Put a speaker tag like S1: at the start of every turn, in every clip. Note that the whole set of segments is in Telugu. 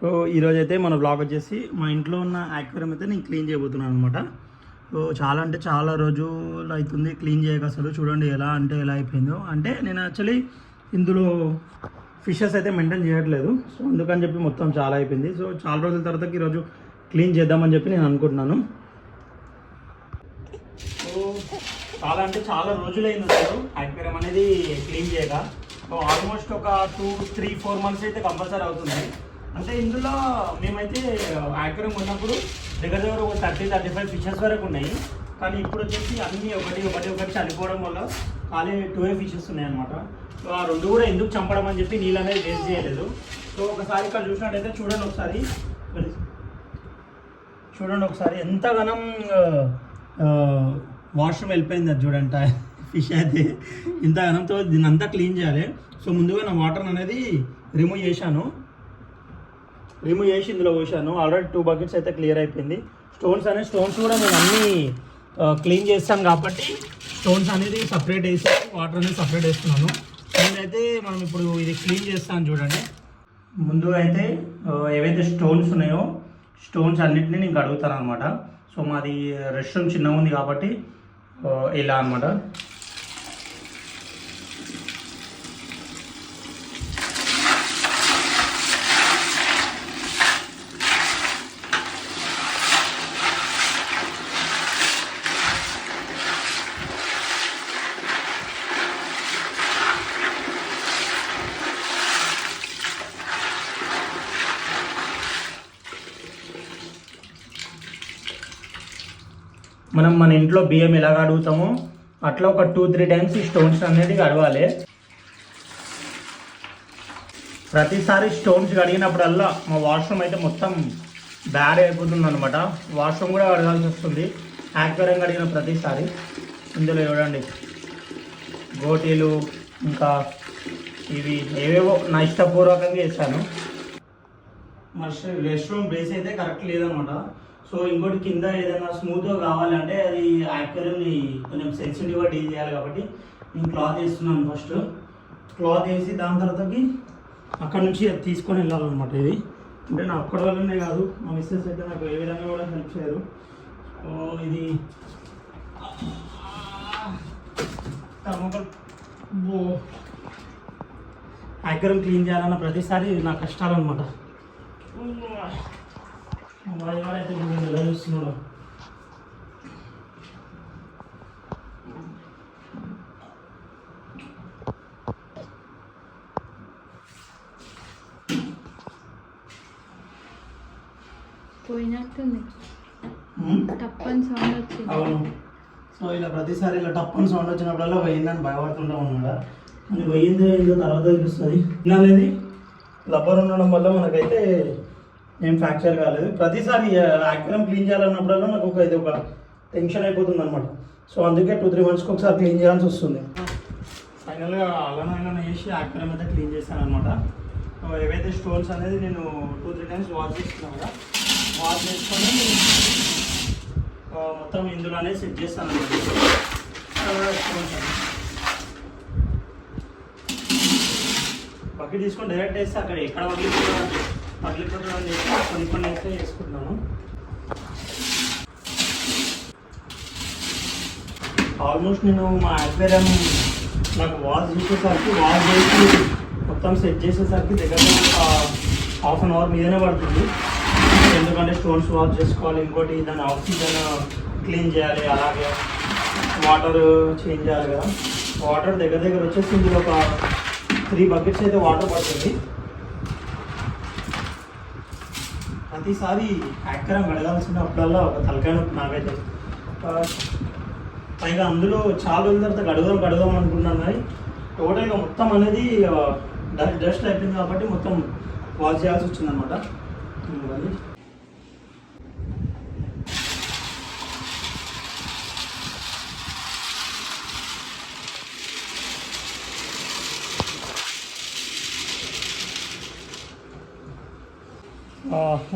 S1: సో ఈరోజు అయితే మన బ్లాగ్ వచ్చేసి మా ఇంట్లో ఉన్న యాక్వేరియం అయితే నేను క్లీన్ చేయబోతున్నాను అనమాట. సో చాలా అంటే చాలా రోజులు అవుతుంది క్లీన్ చేయక. అసలు చూడండి ఎలా అంటే ఎలా అయిపోయిందో. అంటే నేను యాక్చువల్లీ ఇందులో ఫిషెస్ అయితే మెయింటైన్ చేయట్లేదు. సో అందుకని చెప్పి మొత్తం చాలా అయిపోయింది. సో చాలా రోజుల తర్వాత ఈరోజు క్లీన్ చేద్దామని చెప్పి నేను అనుకుంటున్నాను. సో చాలా అంటే చాలా రోజులైంది అసలు యాక్వేరియం అనేది క్లీన్ చేయక. సో ఆల్మోస్ట్ ఒక 2-3-4 months అయితే కంపల్సరీ అవుతుంది. అంటే ఇందులో మేమైతే యాక్వేరియం ఉన్నప్పుడు దగ్గర ఒక 30-35 ఫిషెస్ వరకు ఉన్నాయి. కానీ ఇప్పుడు వచ్చేసి అన్నీ ఒకటి చనిపోవడం వల్ల ఖాళీ 2 ఫిషెస్ ఉన్నాయి అనమాట. సో ఆ 2 కూడా ఎందుకు చంపడం అని చెప్పి నీళ్ళు అనేది వేస్ట్ చేయలేదు. సో ఒకసారి ఇక్కడ చూసినట్టయితే చూడండి ఒకసారి ఎంతగానం వాష్రూమ్ వెళ్ళిపోయింది. అది చూడండి ఫిష్ అయితే ఇంతగానంతో దీన్ని అంతా క్లీన్ చేయాలి. సో ముందుగా నా వాటర్ అనేది రిమూవ్ చేసి ఇందులో పోసాను. ఆల్రెడీ 2 buckets అయితే క్లియర్ అయిపోయింది. స్టోన్స్ కూడా నేను అన్నీ క్లీన్ చేస్తాను కాబట్టి స్టోన్స్ అనేది సపరేట్ వేసి వాటర్ అనేది సపరేట్ వేస్తున్నాను. నేనైతే మనం ఇప్పుడు ఇది క్లీన్ చేస్తాను చూడండి. ముందుగా అయితే ఏవైతే స్టోన్స్ ఉన్నాయో స్టోన్స్ అన్నిటిని నేను కడుగుతాను అనమాట. సో మాది రెస్ట్ రూమ్ చిన్నగా ఉంది కాబట్టి ఇలా అనమాట. మనం మన ఇంట్లో బియ్యం ఎలా కడుగుతామో అట్లా ఒక 2-3 times ఈ స్టోన్స్ అనేది కడగాలి. ప్రతిసారి స్టోన్స్ కడిగినప్పుడల్లా మా వాష్రూమ్ అయితే మొత్తం బ్యాడ్ అయిపోతుంది అనమాట. వాష్రూమ్ కూడా కడగాల్సి వస్తుంది యాక్వేరియం కడిగిన ప్రతిసారి. ఇందులో చూడండి గోటీలు ఇంకా ఇవి ఏవేవో నా ఇష్టపూర్వకంగా చేశాను. మా రెస్ట్ రూమ్ బేస్ అయితే కరెక్ట్ లేదనమాట. సో ఇంకోటి కింద ఏదైనా స్మూత్గా కావాలంటే అది యాక్వేరియంని కొంచెం సెన్సిటివ్గా డీల్ చేయాలి కాబట్టి నేను క్లాత్ వేస్తున్నాను. ఫస్ట్ క్లాత్ వేసి దాని తర్వాతకి అక్కడ నుంచి అది తీసుకొని వెళ్ళాలన్నమాట. ఇది అంటే నా అక్కడ వల్లనే కాదు, మా మిస్సెస్ అయితే నాకు ఏ విధంగా కూడా హెల్ప్ చేయరు. సో ఇది థర్మోకోల్ యాక్వేరియం క్లీన్ చేయాలన్న ప్రతిసారి నా కష్టాలు అనమాట. అయితే ఎలా చూస్తున్నాడు.
S2: పోయినట్టుంది టప్పని సౌండ్ వచ్చింది.
S1: అవును. సో ఇలా ప్రతిసారి ఇలా టప్పని సౌండ్ వచ్చినప్పుడల్లా పోయిందని భయపడుతుంటా ఉన్నాడా అని పోయిందో ఏందో తర్వాత తెలుస్తుంది. అనేది రబ్బర్ ఉండడం వల్ల మనకైతే ఏం ఫ్రాక్చర్ కాలేదు. ప్రతిసారి యాక్వేరియం క్లీన్ చేయాలన్నప్పుడల్లా నాకు ఇది ఒక టెన్షన్ అయిపోతుంది అనమాట. సో అందుకే 2-3 monthsకి ఒకసారి క్లీన్ చేయాల్సి వస్తుంది. ఫైనల్గా అలానైనా చేసి యాక్వేరియం అయితే క్లీన్ చేశాను అనమాట. ఏవైతే స్టోన్స్ అనేది నేను 2-3 times వాష్ చేస్తున్నాను కదా, వాష్ చేసుకొని మొత్తం ఇందులోనే సెట్ చేస్తాను అనమాట. స్టోన్స్ బకెట్ తీసుకొని డైరెక్ట్ వేస్తే అక్కడ ఎక్కడ పగిలిపోతుందని చెప్పి కొన్ని అయితే వేసుకుంటున్నాను. ఆల్మోస్ట్ నేను మా యాక్వేరియం నాకు వాష్ చేసి మొత్తం సెట్ చేసేసరికి దగ్గర ఒక 1/2 hour మీదనే పడుతుంది. ఎందుకంటే స్టోన్స్ వాష్ చేసుకోవాలి, ఇంకోటి దాని ఆక్సిజన్ క్లీన్ చేయాలి, అలాగే వాటర్ చేంజ్ చేయాలి కదా. వాటర్ దగ్గర వచ్చేసి ఇందులో ఒక 3 buckets అయితే వాటర్ పడుతుంది. ప్రతిసారి యాక్వేరియం కడగాల్సినప్పుడల్లా ఒక తలకాయ నొప్పి నాకైతే. పైగా అందులో చాలా రోజుల తర్వాత కడుగుదాం అనుకున్నాను కానీ టోటల్గా మొత్తం అనేది డస్ట్ అయిపోయింది కాబట్టి మొత్తం వాష్ చేయాల్సి వచ్చిందనమాట.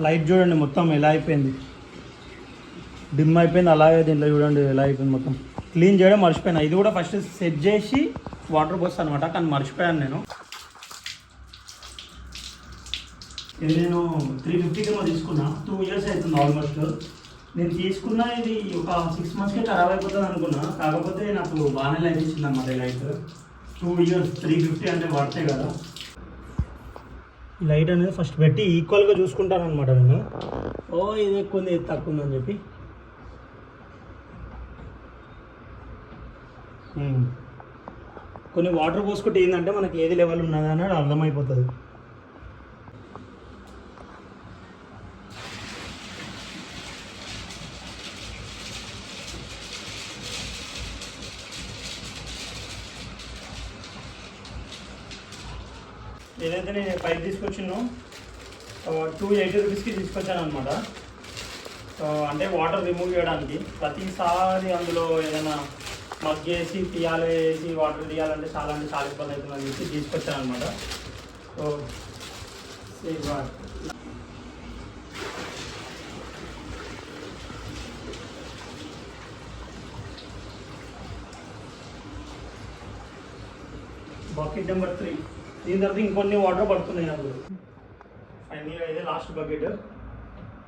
S1: లైట్ చూడండి మొత్తం ఎలా అయిపోయింది, డిమ్ అయిపోయింది. అలాగే దీంట్లో చూడండి ఎలా అయిపోయింది. మొత్తం క్లీన్ చేయడం మర్చిపోయాను. ఇది కూడా ఫస్ట్ సెట్ చేసి వాటర్ పోస్తాను అనమాట, కానీ మర్చిపోయాను నేను. ఇది నేను 350కి ఏమో తీసుకున్నా. 2 ఇయర్స్ అవుతుంది ఆల్మోస్ట్. నేను తీసుకున్న ఇది ఒక 6 మంత్స్కే ఖరాబ్ అయిపోతుంది అనుకున్నా. కాకపోతే నాకు బాగానే లైఫ్ ఇచ్చింది అన్నమాట ఈ లైట్. 2 ఇయర్స్ 350 అంటే పడితే కదా. ఈ లైట్ అనేది ఫస్ట్ పెట్టి ఈక్వల్గా చూసుకుంటాను అనమాట నేను. ఇది ఎక్కువ ఉంది, ఇది తక్కువ ఉందని చెప్పి. కొన్ని వాటర్ పోసుకుంటే ఏంటంటే మనకి ఏది లెవెల్ ఉన్నది అన్నది అర్థమైపోతుంది. ఏదైతే నేను పైప్ తీసుకొచ్చినో 280 రూపీస్కి తీసుకొచ్చాను అనమాట. అంటే వాటర్ రిమూవ్ చేయడానికి. ప్రతిసారి అందులో ఏదైనా మగ్గేసి తీయాలి, వేసి వాటర్ తీయాలంటే చాలా ఇబ్బంది అవుతుందని చెప్పి తీసుకొచ్చాను అనమాట. So bucket number 3. దీని తర్వాత ఇంకొన్ని వాటర్ పడుతున్నాయి అందులో. ఫైనల్గా అయితే లాస్ట్ బకెట్.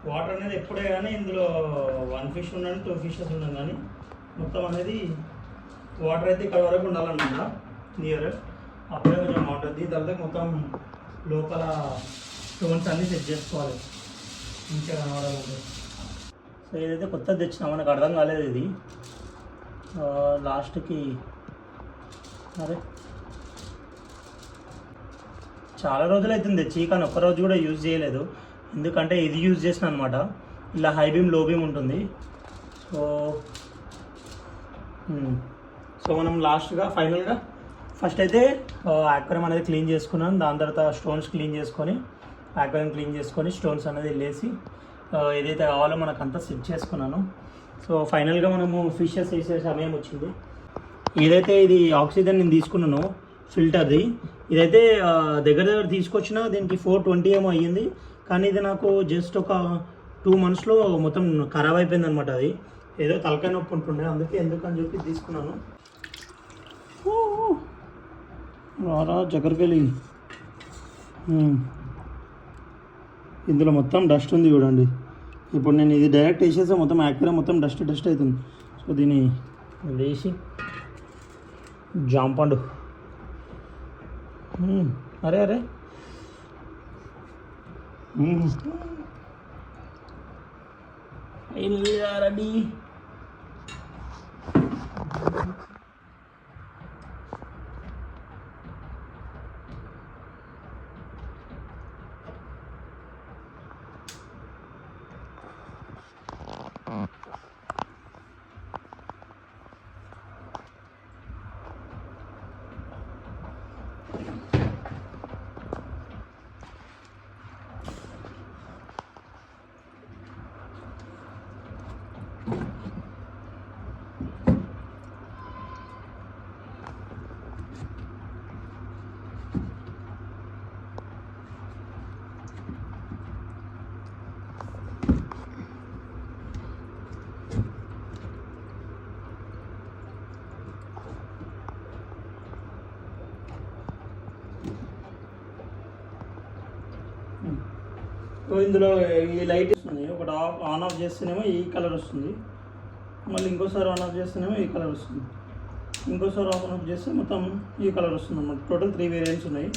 S1: వాటర్ అనేది ఎప్పుడే కానీ ఇందులో 1 ఫిష్ ఉండండి, 2 ఫిషెస్ ఉండండి, కానీ మొత్తం అనేది వాటర్ అయితే ఇక్కడ వరకు ఉండాలన్నమాట నియర్. అప్పుడే కొంచెం వాటర్. దీని తర్వాత మొత్తం లోపల స్టోన్స్ అన్నీ సెట్ చేసుకోవాలి మంచిగా కనబడాలంటే. సో ఏదైతే కొత్తది తెచ్చినా మనకు అర్థం కాలేదు ఇది. లాస్ట్కి అరే చాలా రోజులు అవుతుంది తెచ్చి, కానీ ఒక్కరోజు కూడా యూజ్ చేయలేదు. ఎందుకంటే ఇది యూజ్ చేసిన అనమాట. ఇలా హై బీమ్ లో బీమ్ ఉంటుంది. సో మనం లాస్ట్గా ఫైనల్గా ఫస్ట్ అయితే యాక్వేరియం అనేది క్లీన్ చేసుకున్నాను. దాని తర్వాత స్టోన్స్ క్లీన్ చేసుకొని యాక్వేరియం క్లీన్ చేసుకొని స్టోన్స్ అనేది వెళ్ళేసి ఏదైతే కావాలో మనకు అంతా సెట్ చేసుకున్నాను. సో ఫైనల్గా మనము ఫిషెస్ వేసే సమయం వచ్చింది. ఏదైతే ఇది ఆక్సిజన్ నేను తీసుకున్నానో ఫిల్టర్ది, ఇదైతే దగ్గర తీసుకొచ్చిన దీనికి 420 ఏమో అయ్యింది. కానీ ఇది నాకు జస్ట్ ఒక 2 మంత్స్లో మొత్తం ఖరాబ్ అయిపోయింది అనమాట. అది ఏదో తలకాయ నొప్పి ఉంటుండే, అందుకే ఎందుకని చెప్పి తీసుకున్నాను. రారా చక్కెరకెళ్ళి. ఇందులో మొత్తం డస్ట్ ఉంది చూడండి. ఇప్పుడు నేను ఇది డైరెక్ట్ వేసేస్తే మొత్తం యాక్వేరియం మొత్తం డస్ట్ అవుతుంది. సో దీన్ని వేసి జాంపండు. అరే రెడీ. ఇందులో ఈ లైట్ వస్తుంది. ఒకటి ఆన్ ఆఫ్ చేస్తేనేమో ఈ కలర్ వస్తుంది, మళ్ళీ ఇంకోసారి ఆన్ ఆఫ్ చేస్తేనేమో ఈ కలర్ వస్తుంది, ఇంకోసారి ఆన్ ఆఫ్ చేస్తే మొత్తం ఈ కలర్ వస్తుంది అన్నమాట. టోటల్ 3 వేరియంట్స్ ఉన్నాయి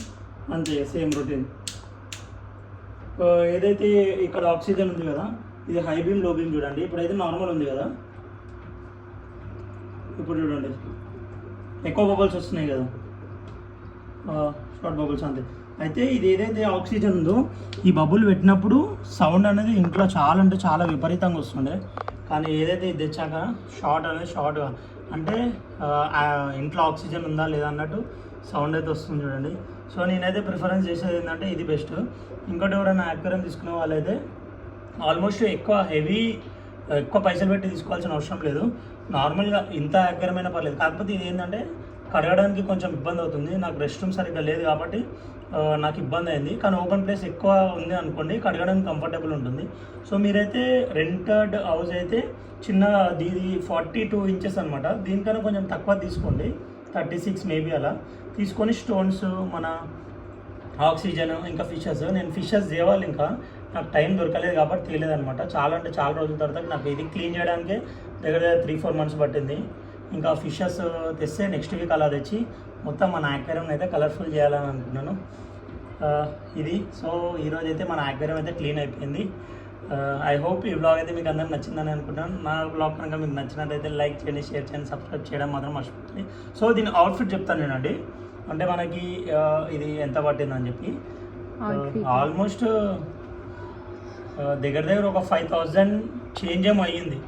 S1: అంతే, సేమ్ రొటీన్. ఏదైతే ఇక్కడ ఆక్సిజన్ ఉంది కదా, ఇది హై బీమ్ లో బీమ్ చూడండి. ఇప్పుడైతే నార్మల్ ఉంది కదా, ఇప్పుడు చూడండి ఎక్కువ బబుల్స్ వస్తున్నాయి కదా, షార్ట్ బబుల్స్ అంతే. అయితే ఇది ఏదైతే ఆక్సిజన్ ఉందో ఈ బబుల్ పెట్టినప్పుడు సౌండ్ అనేది ఇంట్లో చాలా అంటే చాలా విపరీతంగా వస్తుండే. కానీ ఏదైతే ఇది తెచ్చాక షార్ట్ అనేది షార్ట్గా అంటే ఇంట్లో ఆక్సిజన్ ఉందా లేదా అన్నట్టు సౌండ్ అయితే వస్తుంది చూడండి. సో నేనైతే ప్రిఫరెన్స్ చేసేది ఏంటంటే ఇది బెస్ట్. ఇంకోటి ఎవరైనా యాక్వేరియం తీసుకునే వాళ్ళైతే ఆల్మోస్ట్ ఎక్కువ పైసలు పెట్టి తీసుకోవాల్సిన అవసరం లేదు. నార్మల్గా ఇంత యాక్వేరియం అయినా పర్లేదు. కాకపోతే ఇది ఏంటంటే కడగడానికి కొంచెం ఇబ్బంది అవుతుంది. నాకు రెస్ట్ రూమ్ సరిగ్గా లేదు కాబట్టి నాకు ఇబ్బంది అయింది. కానీ ఓపెన్ ప్లేస్ ఎక్కువ ఉంది అనుకోండి, కడగడానికి కంఫర్టబుల్ ఉంటుంది. సో మీరైతే రెంటెడ్ హౌస్ అయితే చిన్న దీది 42 ఇంచెస్ అనమాట, దీనికన్నా కొంచెం తక్కువ తీసుకోండి, 36 మేబీ అలా తీసుకొని స్టోన్స్ మన ఆక్సిజన్ ఇంకా ఫిషెస్. నేను ఫిషెస్ తేవాలి, ఇంకా నాకు టైం దొరకలేదు కాబట్టి తెలియదనమాట. చాలా అంటే చాలా రోజుల తర్వాత నాకు ఇది క్లీన్ చేయడానికే దగ్గర 3-4 months పట్టింది. ఇంకా ఫిషెస్ తెస్తే నెక్స్ట్ వీక్ అలా తెచ్చి మొత్తం మన యాక్వేరియం అయితే కలర్ఫుల్ చేయాలని అనుకున్నాను. ఇది సో ఈరోజు అయితే మన యాక్వేరియం అయితే క్లీన్ అయిపోయింది. ఐ హోప్ ఈ బ్లాగ్ అయితే మీకు అందరికి నచ్చిందని అనుకుంటున్నాను. నా బ్లాగ్ కనుక మీకు నచ్చినట్లయితే లైక్ చేయండి, షేర్ చేయండి, సబ్స్క్రైబ్ చేయడం మాత్రం మర్చిపోతుంది. సో దీని అవుట్ఫిట్ చెప్తాను నేనండి. అంటే మనకి ఇది ఎంత పట్టిందని చెప్పి ఆల్మోస్ట్ దగ్గర దగ్గర ఒక 5,000 చేంజ్ ఏమో అయ్యింది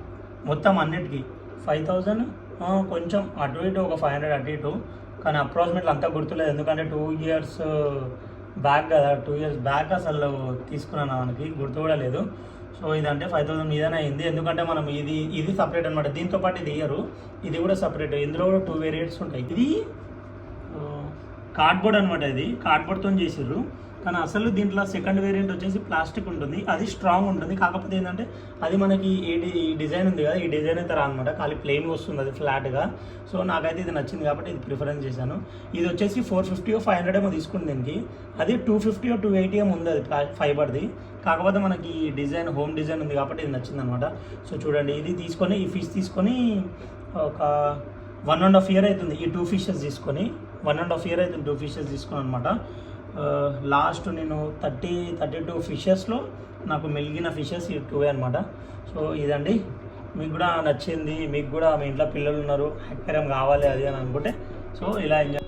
S1: మొత్తం అన్నిటికీ. 5,000 కొంచెం అటు ఇటు ఒక 500 అటు ఇటు, కానీ అప్రాక్సిమేట్లీ అంతా గుర్తులేదు ఎందుకంటే 2 years బ్యాక్ కదా. 2 years బ్యాక్ అసలు తీసుకున్నాను, మనకి గుర్తు కూడా లేదు. సో ఇదంటే 5,000 మీదనే అయింది, ఎందుకంటే మనం ఇది సపరేట్ అనమాట. దీంతో పాటు ఇది ఇయ్యరు, ఇది కూడా సపరేట్. ఇందులో కూడా 2 variants ఉంటాయి. ఇది కార్డ్బోర్డ్ అనమాట, ఇది కార్డ్బోర్డ్తో చేసిర్రు. కానీ అసలు దీంట్లో సెకండ్ వేరియంట్ వచ్చేసి ప్లాస్టిక్ ఉంటుంది, అది స్ట్రాంగ్ ఉంటుంది. కాకపోతే ఏంటంటే అది మనకి ఈ డిజైన్ ఉంది కదా, ఈ డిజైన్ అయితే రానమాట, ఖాళీ ప్లెయిన్ వస్తుంది అది ఫ్లాట్గా. సో నాకైతే ఇది నచ్చింది కాబట్టి ఇది ప్రిఫరెన్స్ చేశాను. ఇది వచ్చేసి 450 or 500 ఏమో తీసుకుంది దీనికి, అది 250 or 280 ఏమో ఉంది అది ఫైబర్ది. కాకపోతే మనకి డిజైన్ హోమ్ డిజైన్ ఉంది కాబట్టి ఇది నచ్చింది అనమాట. సో చూడండి, ఇది తీసుకొని ఈ ఫిష్ తీసుకొని ఒక 1.5 year అవుతుంది. ఈ 2 fishes తీసుకొని 1.5 year అవుతుంది 2 fishes తీసుకొని అనమాట. లాస్ట్ నేను 32 ఫిషెస్లో నాకు మిగిలిన ఫిషెస్ ఈ 2 అనమాట. సో ఇదండి, మీకు కూడా నచ్చింది, మీకు కూడా మీ ఇంట్లో పిల్లలు ఉన్నారు, యాక్వేరియం కావాలి అది అని అనుకుంటే సో ఇలా ఎంజాయ్